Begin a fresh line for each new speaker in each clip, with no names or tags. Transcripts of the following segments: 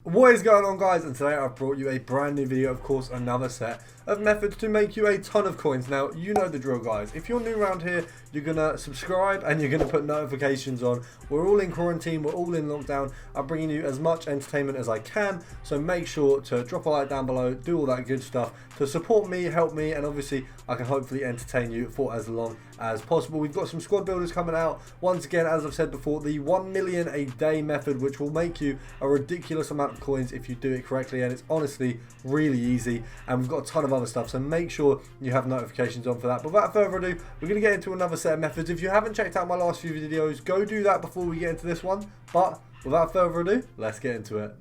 What is going on, guys? And today I've brought you a brand new video, of course, another set of methods to make you a ton of coins. Now, you know the drill, guys. If you're new around here, you're going to subscribe and you're going to put notifications on. We're all in quarantine, we're all in lockdown. I'm bringing you as much entertainment as I can, so make sure to drop a like down below, do all that good stuff to support me, help me, and obviously I can hopefully entertain you for as long as possible. We've got some squad builders coming out. Once again, as I've said before, the 1 million a day method, which will make you a ridiculous amount of coins if you do it correctly, and it's honestly really easy. And we've got a ton of other stuff, so make sure you have notifications on for that. But without further ado, we're going to get into another set of methods. If you haven't checked out my last few videos, go do that before we get into this one. But without further ado, let's get into it.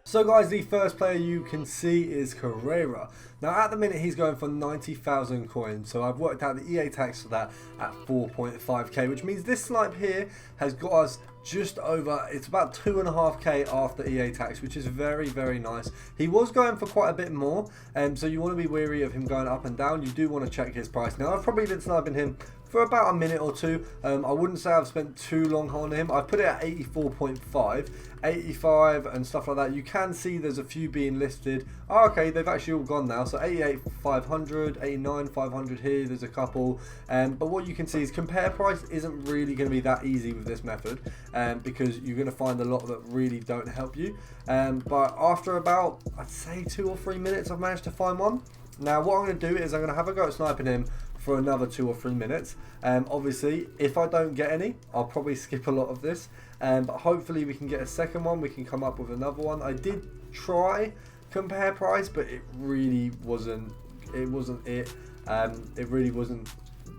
So guys, the first player you can see is Carrera. Now at the minute he's going for 90,000 coins, so I've worked out the EA tax for that at 4.5k, which means this snipe here has got us just over, it's about 2.5k after EA tax, which is very, very nice. He was going for quite a bit more, so you want to be wary of him going up and down. You do want to check his price. Now I've probably been sniping him for about a minute or two. I wouldn't say I've spent too long on him. I put it at 84.5, 85 and stuff like that. You can see there's a few being listed. Oh, okay, they've actually all gone now. So 88, 500, 89, 500 here. There's a couple. But what you can see is compare price isn't really going to be that easy with this method, because you're going to find a lot that really don't help you. But after about, I'd say 2 or 3 minutes, I've managed to find one. Now what I'm going to do is I'm going to have a go at sniping him for another 2 or 3 minutes. Obviously, if I don't get any, I'll probably skip a lot of this. But hopefully we can get a second one. We can come up with another one. I did try compare price, but it really wasn't. It really wasn't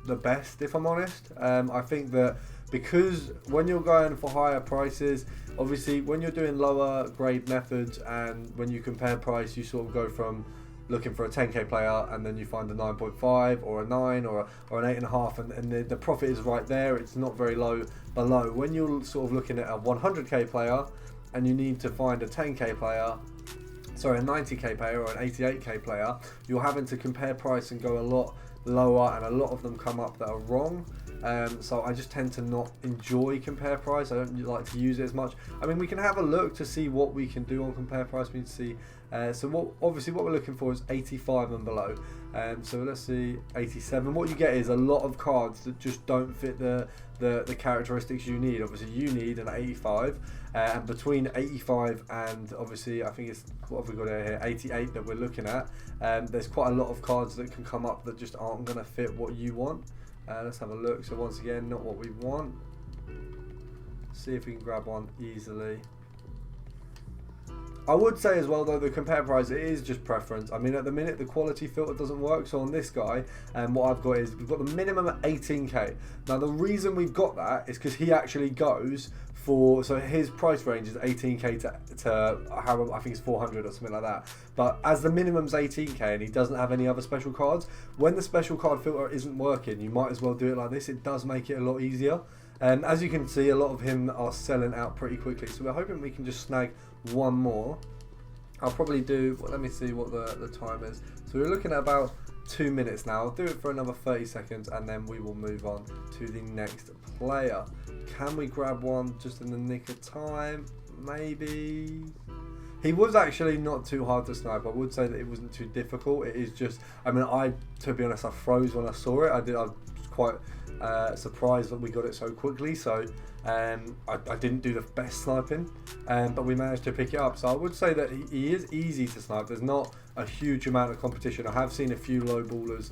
the best, if I'm honest. I think that because when you're going for higher prices, obviously when you're doing lower grade methods and when you compare price, you sort of go from looking for a 10k player and then you find a 9.5 or a 9 or an 8.5, and the profit is right there. It's not very low below. When you're sort of looking at a 100k player and you need to find a 10k player, sorry, a 90k player or an 88k player, you're having to compare price and go a lot lower, and a lot of them come up that are wrong. So I just tend to not enjoy compare price. I don't like to use it as much. I mean, we can have a look to see what we can do on compare price. We can see, so obviously what we're looking for is 85 and below. So let's see, 87. What you get is a lot of cards that just don't fit the characteristics you need. Obviously you need an 85, and between 85 and obviously I think it's, what have we got here, 88 that we're looking at. There's quite a lot of cards that can come up that just aren't going to fit what you want. Let's have a look. So once again, not what we want. See if we can grab one easily. I would say as well though, the compare price, it is just preference. I mean, at the minute the quality filter doesn't work, so on this guy, what I've got is we've got the minimum at 18k. Now the reason we've got that is because he actually goes for, so his price range is 18k to how, I think it's 400 or something like that. But as the minimum's 18k and he doesn't have any other special cards, when the special card filter isn't working, you might as well do it like this. It does make it a lot easier. And as you can see, a lot of him are selling out pretty quickly, so we're hoping we can just snag one more. I'll probably do, well, let me see what the time is. So we're looking at about 2 minutes now. I'll do it for another 30 seconds and then we will move on to the next player. Can we grab one just in the nick of time? Maybe. He was actually not too hard to snipe. I would say that it wasn't too difficult. It is just, I mean, to be honest, I froze when I saw it. I was quite surprised that we got it so quickly. So I didn't do the best sniping, but we managed to pick it up. So I would say that he is easy to snipe. There's not a huge amount of competition. I have seen a few low ballers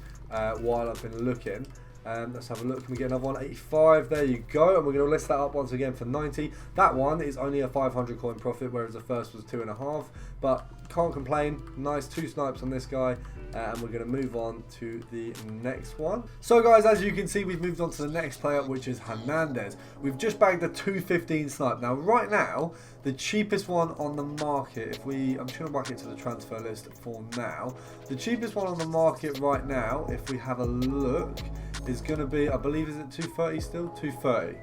while I've been looking. Let's have a look. Can we get another one? 85. There you go. And we're going to list that up once again for 90. That one is only a 500 coin profit, whereas the first was 2.5. But can't complain. Nice 2 snipes on this guy. And we're going to move on to the next one. So guys, as you can see, we've moved on to the next player, which is Hernandez. We've just bagged a 215 snipe. Now right now, the cheapest one on the market, I'm just going to mark it to the transfer list for now. The cheapest one on the market right now, if we have a look, is going to be, I believe, is it 230 still? 230.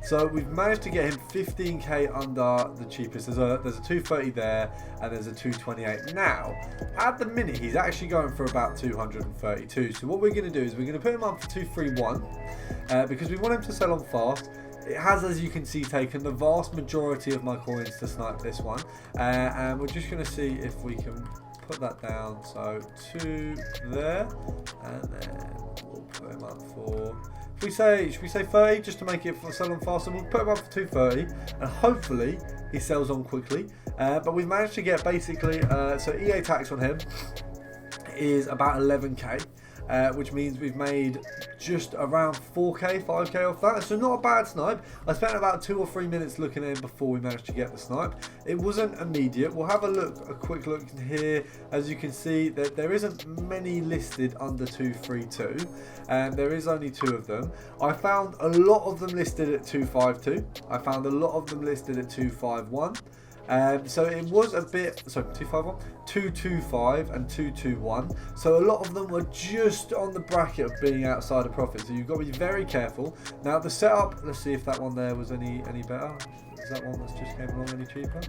So we've managed to get him 15k under the cheapest. There's a 230 there, and there's a 228. Now, at the minute, he's actually going for about 232. So what we're going to do is we're going to put him up for 231 because we want him to sell on fast. It has, as you can see, taken the vast majority of my coins to snipe this one, and we're just going to see if we can put that down. So 2 there, and then we'll put him up for, should we say 30 just to make it sell on faster? We'll put him up for 230, and hopefully he sells on quickly. But we've managed to get basically, so EA tax on him is about 11k. Which means we've made just around 4k, 5k off that. So not a bad snipe. I spent about 2 or 3 minutes looking at him before we managed to get the snipe. It wasn't immediate. We'll have a quick look here. As you can see, that there isn't many listed under 232, and there is only 2 of them. I found a lot of them listed at 252. I found a lot of them listed at 251. So it was a bit, so 251, 225 and 221. So a lot of them were just on the bracket of being outside of profit. So you've got to be very careful. Now the setup, let's see if that one there was any better. Is that one that's just came along any cheaper?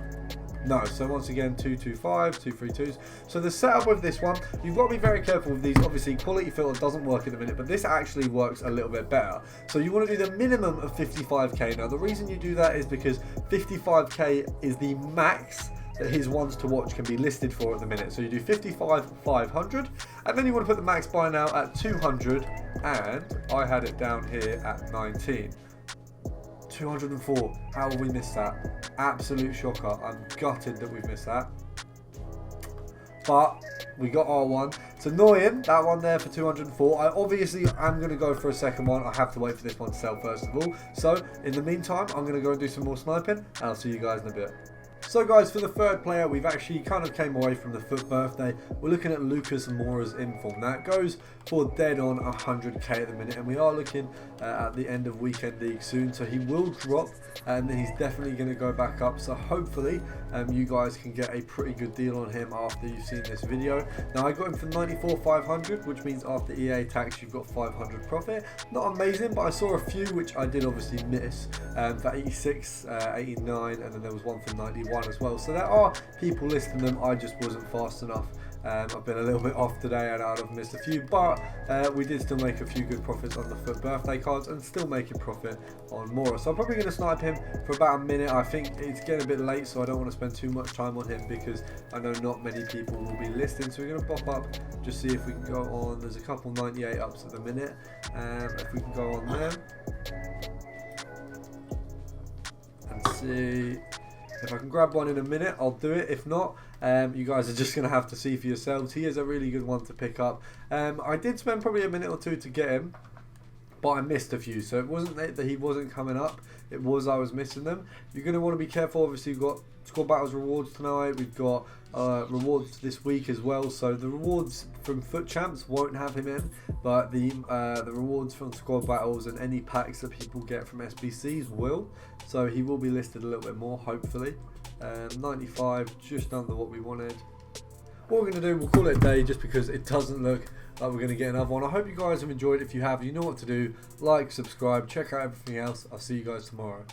No, so once again 225, 232s. So the setup with this one, you've got to be very careful with these. Obviously quality filter doesn't work at the minute, but this actually works a little bit better. So you want to do the minimum of 55k. Now the reason you do that is because 55k is the max that his ones to watch can be listed for at the minute. So you do 55 for 500, and then you want to put the max buy now at 200, and I had it down here at 19. 204. How have we missed that? Absolute shocker. I'm gutted that we've missed that. But we got our one. It's annoying, that one there for 204. I obviously am going to go for a second one. I have to wait for this one to sell first of all. So in the meantime, I'm going to go and do some more sniping, and I'll see you guys in a bit. So guys, for the third player, we've actually kind of came away from the FUT birthday. We're looking at Lucas Moura's inform. Now it goes for dead on 100k at the minute, and we are looking at the end of weekend league soon, so he will drop, and then he's definitely going to go back up. So hopefully you guys can get a pretty good deal on him after you've seen this video. Now I got him for 94,500, which means after EA tax you've got 500 profit. Not amazing, but I saw a few which I did obviously miss, for 86, 89, and then there was one for 91 as well. So there are people listing them, I just wasn't fast enough. I've been a little bit off today and I'd have missed a few, but we did still make a few good profits on the FUT birthday cards and still making profit on Moura. So I'm probably going to snipe him for about a minute. I think it's getting a bit late, so I don't want to spend too much time on him because I know not many people will be listing. So we're going to pop up, just see if we can go on. There's a couple 98 ups at the minute. If we can go on there and see if I can grab one in a minute, I'll do it. If not, you guys are just going to have to see for yourselves. He is a really good one to pick up. I did spend probably a minute or two to get him, but I missed a few. So it wasn't that he wasn't coming up. It was I was missing them. You're going to want to be careful. Obviously, we've got squad battles rewards tonight. We've got rewards this week as well. So the rewards from FUT champs won't have him in, but the rewards from squad battles and any packs that people get from SBCs will. So he will be listed a little bit more, hopefully. 95, just under what we wanted. What we're going to do, we'll call it a day just because it doesn't look like we're going to get another one. I hope you guys have enjoyed. If you have, you know what to do. Like, subscribe, check out everything else. I'll see you guys tomorrow.